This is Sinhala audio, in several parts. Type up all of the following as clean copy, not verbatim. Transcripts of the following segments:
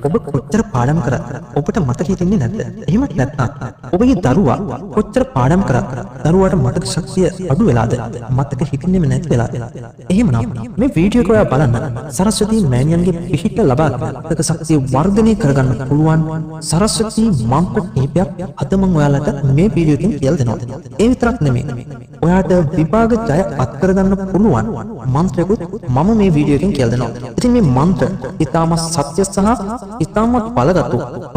ඔබ කොච්චර පාඩම් කරත් ඔබට මතක හිටින්නේ නැද්ද? එහෙමත් නැත්නම් ඔබගේ දරුවා කොච්චර පාඩම් කරත් දරුවාට මතක ශක්තිය අඩු වෙලාද? මතක හිටින්නේම නැති වෙලාද? එහෙමනම් මේ වීඩියෝ එක ඔයා බලන්න සරස්වතී මෑණියන්ගේ පිහිට ලබා මතක ශක්තිය වර්ධනය කරගන්න පුළුවන් සරස්වතී මන්ත්‍ර කිහිපයක් අද මම ඔයාලට මේ වීඩියෝ එකෙන් කියලා දෙනවා. ඒ විතරක් නෙමෙයි. ඔයාට විභාග ජය අත් කරගන්න පුළුවන් මන්ත්‍රයකුත් මම මේ වීඩියෝ එකෙන් කියලා දෙනවා. ඉතින් මේ මන්ත්‍ර ඊටම සත්‍ය සහ ඊටම බලගත්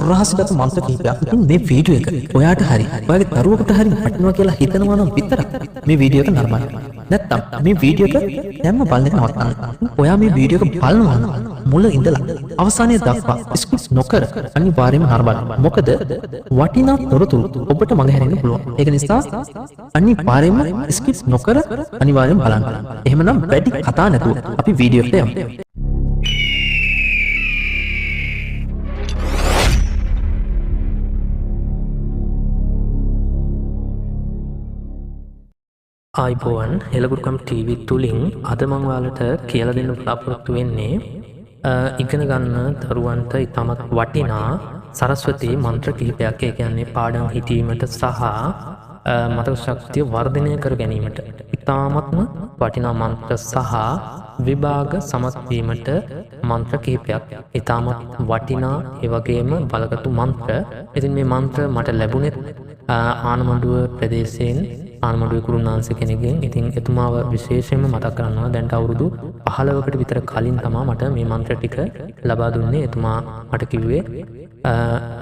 රහස්‍යගත මන්ත්‍ර කිහිපයක්. ඉතින් මේ වීඩියෝ එක ඔයාට හරි ඔයාගේ දරුවෙකුට හරි වටිනවා කියලා හිතනවා නම් විතරක් මේ වීඩියෝ එක නරඹන්න. නැත්තම් මේ වීඩියෝ එක දැන්ම බලන්න නවත්තන්න. ඔයා මේ වීඩියෝ එක බලනවා නම් මුල ඉඳලා අවසානයේ දක්වා ස්කිප් නොකර අනිවාර්යයෙන්ම නරඹන්න. මොකද වටිනා තොරතුරු ඔබට මගහැරෙන්න පුළුවන්. ඒක නිසා අනිවාර්යයෙන්ම ස්කිප් නොකර අනිවාර්යයෙන් බලන්න. එහෙමනම් වැඩි කතා නැතුව අපි වීඩියෝ එකට යමු. ආයිබෝවන් හෙළගුරුකම් TV තුලින් අද මම ඔයාලට කියලා දෙන්න බලාපොරොත්තු වෙන්නේ ඉගෙන ගන්න දරුවන්ට ඉතාමත් වටිනා සරස්වතී මන්ත්‍ර කිහිපයක්. ඒ කියන්නේ පාඩම් හිතීමට සහ මතක ශක්තිය වර්ධනය කර ගැනීමට ඉතාමත්ම වටිනා මන්ත්‍ර සහ විභාග සමත් වීමට මන්ත්‍ර කිහිපයක්. ඉතාමත් වටිනා ඒ වගේම බලගතු මන්ත්‍ර. ඉතින් මේ මන්ත්‍ර මට ලැබුණේ ආනමඩුව ප්‍රදේශයෙන් ආනමඩුවේ කුරුණාන්සේ කෙනෙක්ගෙන්. ඉතින් එතුමාව විශේෂයෙන්ම මතක් කරනවා. දැන්ට අවුරුදු 15කට විතර කලින් තමයි මට මේ මන්ත්‍ර ටික ලබා දුන්නේ. එතුමා මට කිව්වේ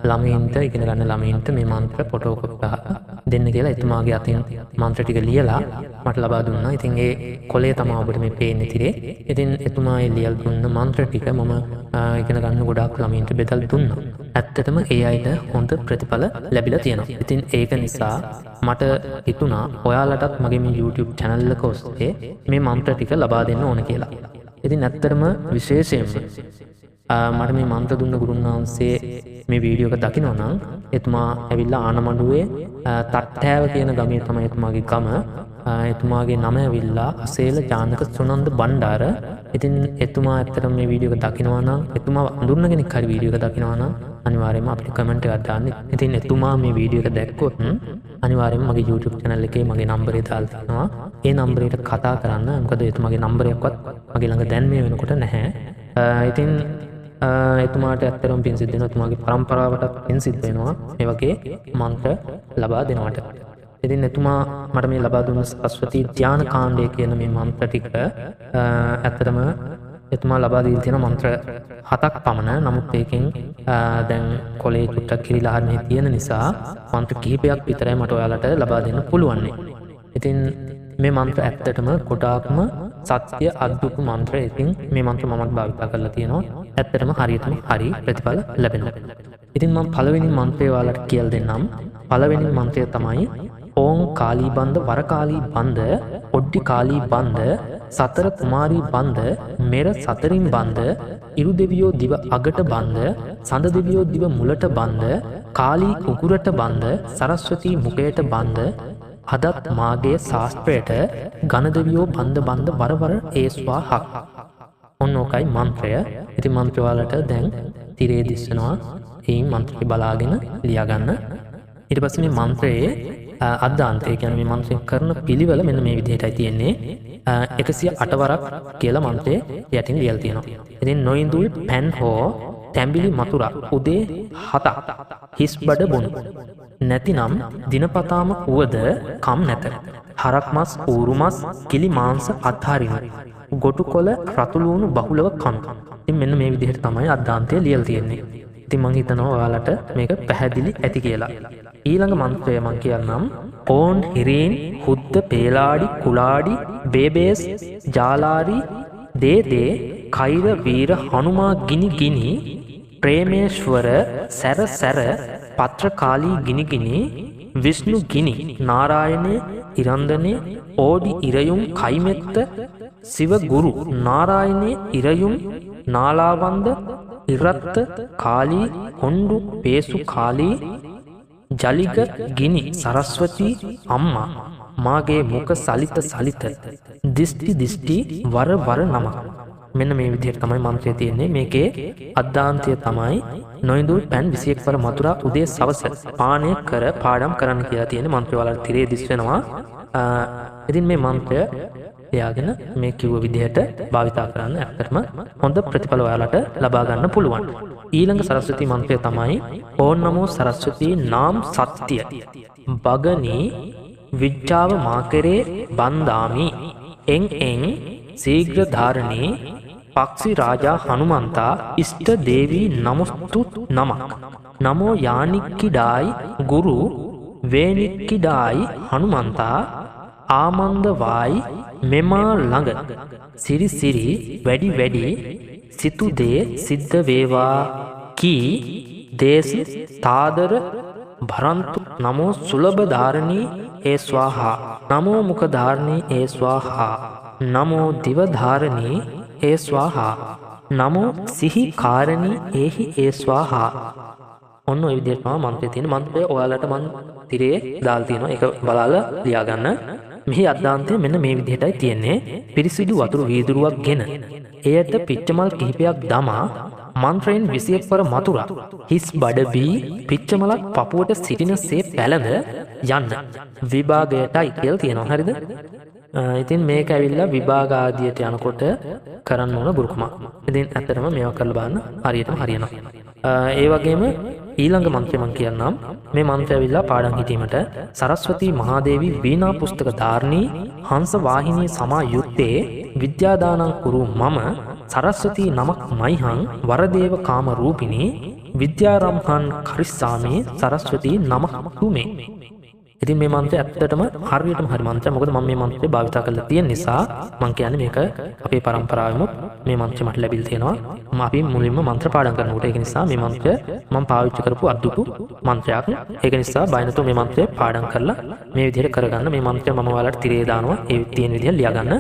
ළමයින්ට ඉගෙන ගන්න ළමයින්ට මේ මන්ත්‍ර ෆොටෝ කොපි දෙන්න කියලා. එතුමාගේ අතින් මන්ත්‍ර ටික ලියලා මට ලබා දුන්නා. ඉතින් ඒ කොලේ තමයි ඔබට මේ පේන්නේ තිරේ. ඉතින් එතුමා ඒ ලියලා දුන්න මන්ත්‍ර ටික මම ඉගෙන ගන්න ගොඩාක් ළමයින්ට බෙදලා දුන්නා. ඇත්තටම ඒ අයට හොඳ ප්‍රතිඵල ලැබිලා තියෙනවා. ඉතින් ඒක නිසා මට හිතුණා ඔයාලටත් මගේ මේ YouTube channel එක ඔස්සේ මේ මන්ත්‍ර ටික ලබා දෙන්න ඕන කියලා. ඉතින් ඇත්තටම විශේෂයෙන්ම මට මේ මන්ත්‍ර දුන්න ගුරුන් වහන්සේ මේ වීඩියෝ එක දකිනවා නම් එතුමා ඇවිල්ලා ආනමඩුවේ තට්ටෑව කියන ගමේ තමයි එතුමාගේ ගම. එතුමාගේ නම ඇවිල්ලා අසේල ජානක සුනන්ද බණ්ඩාර. ඉතින් එතුමා ඇත්තටම මේ වීඩියෝ එක දකිනවා නම් එතුමා අඳුරන කෙනෙක් හරි වීඩියෝ එක දකිනවා නම් අනිවාර්යයෙන්ම අපිට කමෙන්ට් එකක් දාන්න. ඉතින් එතුමා මේ වීඩියෝ එක දැක්කොත් අනිවාර්යයෙන්ම මගේ YouTube channel එකේ මගේ නම්බරය දාලා තියෙනවා. ඒ නම්බරයට කතා කරන්න. මොකද එතුමාගේ නම්බරයක්වත් මගේ ළඟ දැන් මේ වෙනකොට නැහැ. ඉතින් එතුමාට ඇත්තරම් පින් සිද්ධ වෙනවා. එතුමාගේ පරම්පරාවටත් පින් සිද්ධ වෙනවා මේ වගේ මන්ත්‍ර ලබා දෙනවට. ඉතින් එතුමා මට මේ ලබා දුන්න සරස්වතී ධ්‍යාන කාණ්ඩය කියන මේ මන්ත්‍ර ටික ඇත්තටම එතුමා ලබා දීලා තියෙන මන්ත්‍ර 7ක් පමණ. නමුත් ඒකෙන් දැන් කොලේ චුට්ටක් කිරිලා හරිනේ තියෙන නිසා මන්ත්‍ර කිහිපයක් විතරයි මට ඔයාලට ලබා දෙන්න පුළුවන්. ඉතින් මේ මන්ත්‍ර ඇත්තටම ගොඩාක්ම සත්‍ය අද්භූත මන්ත්‍ර. ඉතින් මේ මන්ත්‍ර මමත් භාවිත කරලා තියෙනවා. ඇත්තටම හරියටම හරි ප්‍රතිඵල ලැබෙනවා. ඉතින් මම පළවෙනි මන්ත්‍රය ඔයාලට කියලා දෙන්නම්. පළවෙනි මන්ත්‍රය තමයි ඕං කාලී බන්ද වර කාලී බන්ද ඔඩ්ඩි කාලී බන්ද සතර කුමාරී බන්ද මෙර සතරින් බන්ද ඉරු දෙවියෝ දිව අගට බන්ද සඳ දෙවියෝ දිව මුලට බන්ද කාලී උගුරට බන්ද සරස්වතී මුඛයට බන්ද අදත් මාගේ ශාස්ත්‍රයට ඝන දෙවියෝ බන්ද බන්ද වරවර ඒස්වාහක්. ඔන්න ඕකයි මන්ත්‍රය. ඉතින් මන්ත්‍රය වලට දැන් තිරේ දිස්සනවා. මේ මන්ත්‍රය බලාගෙන ලියා ගන්න. ඊට පස්සේ මේ මන්ත්‍රයේ අද්දාන්තය කියන්නේ මේ මන්ත්‍රය කරන පිළිවෙල මෙන්න මේ විදිහටයි තියෙන්නේ. 108 වරක් කියලා මන්ත්‍රය යටින් ලියලා තියෙනවා. ඉතින් නොඉඳුල් පැන් හෝ තැඹිලි මතුරා උදේ 7ක් හිස් බඩ බොනු නැතිනම් දිනපතාම උවද කම් නැත. හරක් මස් ඌරු මස් කිලි මාංශ අත්හරිනු ගොටු කොළ රතුළුණු බහුලව කනු. ඉතින් මෙන්න මේ විදිහට තමයි අද්දාන්තය ලියලා තියෙන්නේ. ඉතින් මම හිතනවා ඔයාලට මේක පැහැදිලි ඇති කියලා. ඊළඟ මන්ත්‍රය මම කියන්නම්. ඕන් හිරේන් හුද්ද පේලාඩි කුලාඩි බේබේස් ජාලාරි දේදේ කෛර වීර හනුමා ගිනි ගිනි ප්‍රේමේශ්වර සැර සැර පත්‍රකාලී ගිනි ගිනි විෂ්ණු ගිනි නාරායණේ ඉරන්දනේ ඕඩි ඉරයුම් කයිමෙත්ත සිව ගුරු නාරායණේ ඉරයුම් නාලාවන්ද ඉරත්ත කාලී හොන්ඩු පේසු කාලී ජලිග ගිනි සරස්වතී අම්මා මාගේ මුඛ සලිත සලිත දිස්ටි දිස්ටි වර වර නමක්. මෙන්න මේ විදිහට තමයි මන්ත්‍රය තියෙන්නේ. මේකේ අද්දාන්තය තමයි නොයිඳුල් පැන් 21 වර මතුරා උදේ සවස පානය කර පාඩම් කරන්න කියලා තියෙන මන්ත්‍රය වලට තිරේ දිස් වෙනවා. ඉතින් මේ මන්ත්‍රය එයාගෙන මේ කිව්ව විදිහට භාවිතා කරන්න ඇත්තටම හොඳ ප්‍රතිඵල ඔයාලට ලබා ගන්න පුළුවන්. ඊළඟ සරස්වති මන්ත්‍රය තමයි ඕම් නමෝ සරස්වති නාම් සත්‍ය බගනී විජ්ජාව මාකරේ බන්දාමි එං එං සීග්‍ර ධාරණී පක්ෂි රාජා හනුමන්තා ඉෂ්ට දේවී නමස්තු නමක් නමෝ යානික්කිඩායි ගුරු වේනික්කිඩායි හනුමන්තා ආමන්දවායි මෙමා ළඟ සිරි සිරි වැඩි වැඩි සිතු දේ සිද්ධ වේවා කී දේශ තාදර භරන්තු නමෝ සුලභ ධාරණී ඒ ස්වාහා නමෝ මුඛ ධාරණී ඒ ස්වාහා නමෝ දිව ධාරණී ඒ ස්වාහා නමෝ සිහි කාරණී ඒහි ඒ ස්වාහා. ඔන්න ඔය විදිහට තමයි මන්ත්‍රය තියෙන්නේ. මන්ත්‍රය ඔයාලට මන් තිරේ දාලා තියෙනවා. ඒක බලලා ලියා ගන්න. මෙහි අද්දාන්තය මෙන්න මේ විදිහටයි තියෙන්නේ. පිරිසිදු වතුරු වීදුරුවක් ගෙන එයට පිච්චමල් කිහිපයක් දමා මන්ත්‍රයෙන් 21 වර මතුරා හිස් බඩ වී පිච්චමලක් පපුවට සිටිනසේ පැලඳ යන්න විභාගයටයි කියලා තියෙනවා. හරිද? ඉතින් මේක ඇවිල්ලා විභාග ආදියට යනකොට කරන්න ඕන බුරුකමක්. ඉතින් ඇත්තටම මේවා කරලා බලන්න හරියටම හරියනවා. ඒ වගේම ඊළඟ මන්ත්‍රය මම කියන්නම්. මේ මන්ත්‍රය ඇවිල්ලා පාඩම් හිතීමට සරස්වතී මහාදේවී වීණා පුස්තක ධාරණී හංස වාහිනී සමා යුත්තේ විද්‍යාදානං කුරු මම සරස්වතී නමක් මයිහං වරදේව කාම රූපිනී විද්‍යාරම්හං කරිස්සාමේ සරස්වතී නමක් තුමේ. ඉතින් මේ මන්ත්‍රය ඇත්තටම හරියටම හරි මන්ත්‍රයක්. මොකද මම මේ මන්ත්‍රය භාවිතා කරලා තියෙන නිසා මම කියන්නේ මේක අපේ පරම්පරාවෙම මේ මන්ත්‍රය මට ලැබිලා තියෙනවා. අපි මුලින්ම මන්ත්‍ර පාඩම් කරනකොට ඒක නිසා මේ මන්ත්‍රය මම පාවිච්චි කරපු අද්දුටු මන්ත්‍රයක්. ඒක නිසා බය නැතුව මේ මන්ත්‍රය පාඩම් කරලා මේ විදිහට කරගන්න. මේ මන්ත්‍රය මම ඔයාලට තිරේ දානවා. ඒ තියෙන විදිහ ලියා ගන්න.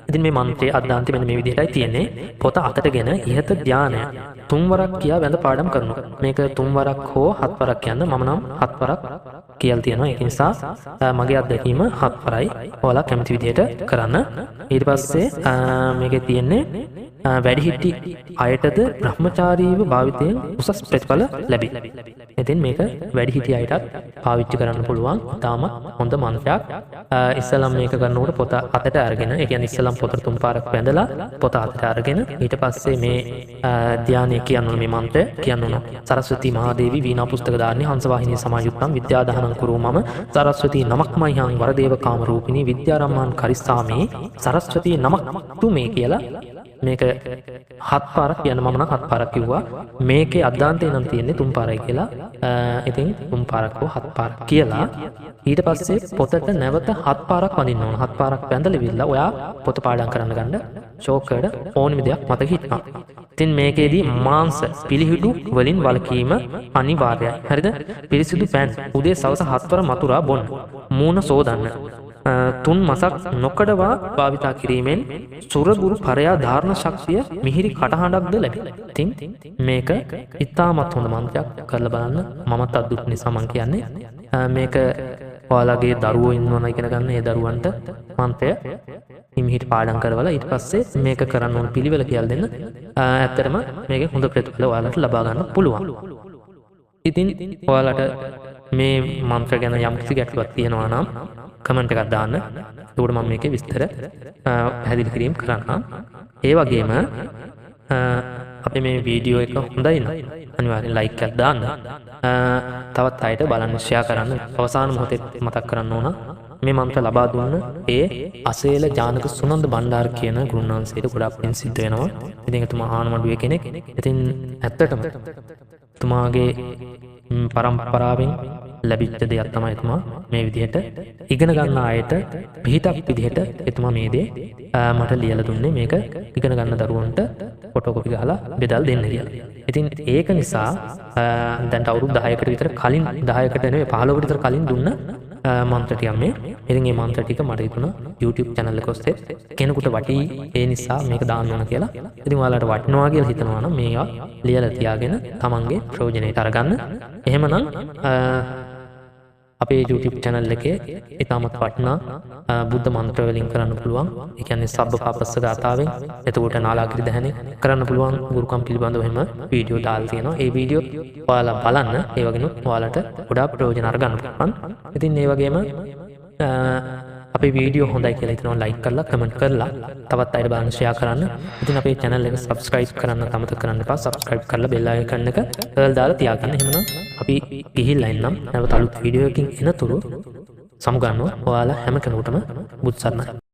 ඉතින් මේ මන්ත්‍රයේ අද්දාන්තය මෙන්න මේ විදිහටයි තියෙන්නේ. පොත අතටගෙන ඉහත ධානය 3 වරක් කියා වැඳ පාඩම් කරනවා. මේක 3 වරක් හෝ 7 වරක් කියන්න. මම නම් 7 වරක් කියලා තියෙනවා. ඒක නිසා මගේ අත්දැකීම 7 වරයි. ඔයාලා කැමති විදිහට කරන්න. ඊට පස්සේ මේකේ තියෙන්නේ වැඩිහිටි අයටද බ්‍රහ්මචාරීව භාවිතයෙන් උසස් ප්‍රතිඵල ලැබේ. ඉතින් මේක වැඩිහිටි අයටත් පාවිච්චි කරන්න පුළුවන්. තාමත් හොඳ මන්ත්‍රයක්. ඉස්සලම් මේක කරනකොට පොත අතට අරගෙන, ඒ කියන්නේ ඉස්සලම් පොත 3 පාරක් වැඳලා පොත අතට අරගෙන ඊට පස්සේ මේ ධානය කියන්න ඕන. මේ මන්ත්‍රය කියන්න ඕන. සරස්වතී මහාදේවී වීණා පුස්තක ධාරණී හංසවාහිනී සමායුක්තං විද්‍යාදානං කුරු මම සරස්වතී නමක් මයිහං වරදේව කාම රූපිනී විද්‍යාරම්මං කරිස්සාමේ සරස්වතී නමක් තුමේ කියලා මේක 7 පාරක් කියන්න. මම නම් 7 පාරක් කිව්වා. මේකේ අද්දාන්තේ නම් තියෙන්නේ 3 පාරයි කියලා. ඉතින් 3 පාරක් හෝ 7 පාරක් කියලා ඊට පස්සේ පොතට නැවත 7 පාරක් වදින්න ඕන. 7 පාරක් වැඳලිවිලා ඔයා පොත පාඩම් කරන්න ගන්න ෂෝකර්ඩ් ඕනෙම දෙයක් මතක හිටනවා. ඉතින් මේකේදී මාංශ පිළිහිඩු වලින් වළකීම අනිවාර්යයි. හරිද? පිරිසිදු පෑන් උදේ සවස 7 වර මතුරා බොන්න. මූණ සෝදන්න. 3 මසක් නොකඩවා භාවිතා කිරීමෙන් සුරගුරු පරයා ධාරණ ශක්තිය මිහිරි කටහඬක්ද ලැබේ. ඉතින් මේක ඉතාමත් හොඳ මන්ත්‍රයක්. කරලා බලන්න. මමත් අද්දුටු නිසා මම කියන්නේ මේක ඔයාලගේ දරුවෝ ඉන්නවනම් ඉගෙන ගන්න. ඒ දරුවන්ට මන්ත්‍රය හිමිහිට පාඩම් කරවලා ඊට පස්සේ මේක කරන්න ඕන පිළිවෙල කියලා දෙන්න. ඇත්තටම මේකේ හොඳ ප්‍රතිඵල ඔයාලට ලබා ගන්න පුළුවන්. ඉතින් ඔයාලට මේ මන්ත්‍ර ගැන යම් කිසි ගැටලුවක් තියෙනවා නම් කමෙන්ට් එකක් දාන්න. එතකොට මම මේකේ විස්තර පැහැදිලි කිරීම කරන්නම්. ඒ වගේම අපේ මේ වීඩියෝ එක හොඳයි නම් අනිවාර්යෙන් ලයික් එකක් දාන්න. තවත් අයට බලන්න ෂෙයා කරන්න. අවසාන මොහොතේ මතක් කරන්න ඕන මේ මන්ත්‍ර ලබා දුන්න ඒ අසේල ජානක සුනන්ද බණ්ඩාර කියන ගුරුනාන්සේට ගොඩාක් පින් සිද්ධ වෙනවා. ඉතින් එතුමා ආනමඩුවේ කෙනෙක්. ඉතින් ඇත්තටම එතුමාගේ පරම්පරාවෙන් ලැබිච්ච දෙයක් තමයි එතුමා මේ විදිහට ඉගෙන ගන්න අයට පිහිටක් විදිහට එතුමා මේ දේ මට ලියලා දුන්නේ. මේක ඉගෙන ගන්න දරුවන්ට ෆොටෝ කොපි ගහලා බෙදලා දෙන්න කියලා. ඉතින් ඒක නිසා දැන් අවුරුදු 10කට විතර කලින් 10කට නෙවෙයි 15කට විතර කලින් දුන්න මන්ත්‍ර ටිකක් මේ. ඉතින් මේ මන්ත්‍ර ටික මට හිතුණා YouTube channel එක ඔස්සේ කෙනෙකුට වටී ඒ නිසා මේක දාන්න ඕන කියලා. ඉතින් ඔයාලට වටිනවා කියලා හිතනවා නම් මේවා ලියලා තියාගෙන තමන්ගේ ප්‍රයෝජනෙට අරගන්න. එහෙමනම් අපේ YouTube channel එකේ ඉතාමත් වටිනා බුද්ධ මන්ත්‍ර වලින් කරන්න පුළුවන්. ඒ කියන්නේ සබ්බ පාපස්ස ගාථාවෙන් එතකොට නාලාගිරි දහනේ කරන්න පුළුවන් ගුරුකම් පිළිබඳව එහෙම වීඩියෝ දාලා තියෙනවා. ඒ වීඩියෝ ඔයාලා බලන්න. ඒ වගේම ඔයාලට ගොඩාක් ප්‍රයෝජන අරගන්න පුළුවන්. ඉතින් ඒ වගේම අපේ වීඩියෝ හොඳයි කියලා හිතනවා ලයික් කරලා කමෙන්ට් කරලා තවත් අයට බලන්න ෂෙයා කරන්න. ඉතින් අපේ channel එක subscribe කරන්න අමතක කරන්න එපා. subscribe කරලා bell icon එක all දාලා තියාගන්න. එහෙමනම් අපි ගිහිල්ලා ඉන්නම්. නැවත අලුත් වීඩියෝ එකකින් එනතුරු සමුගන්නවා. ඔයාලා හැම කෙනෙකුටම බුත් සරණයි.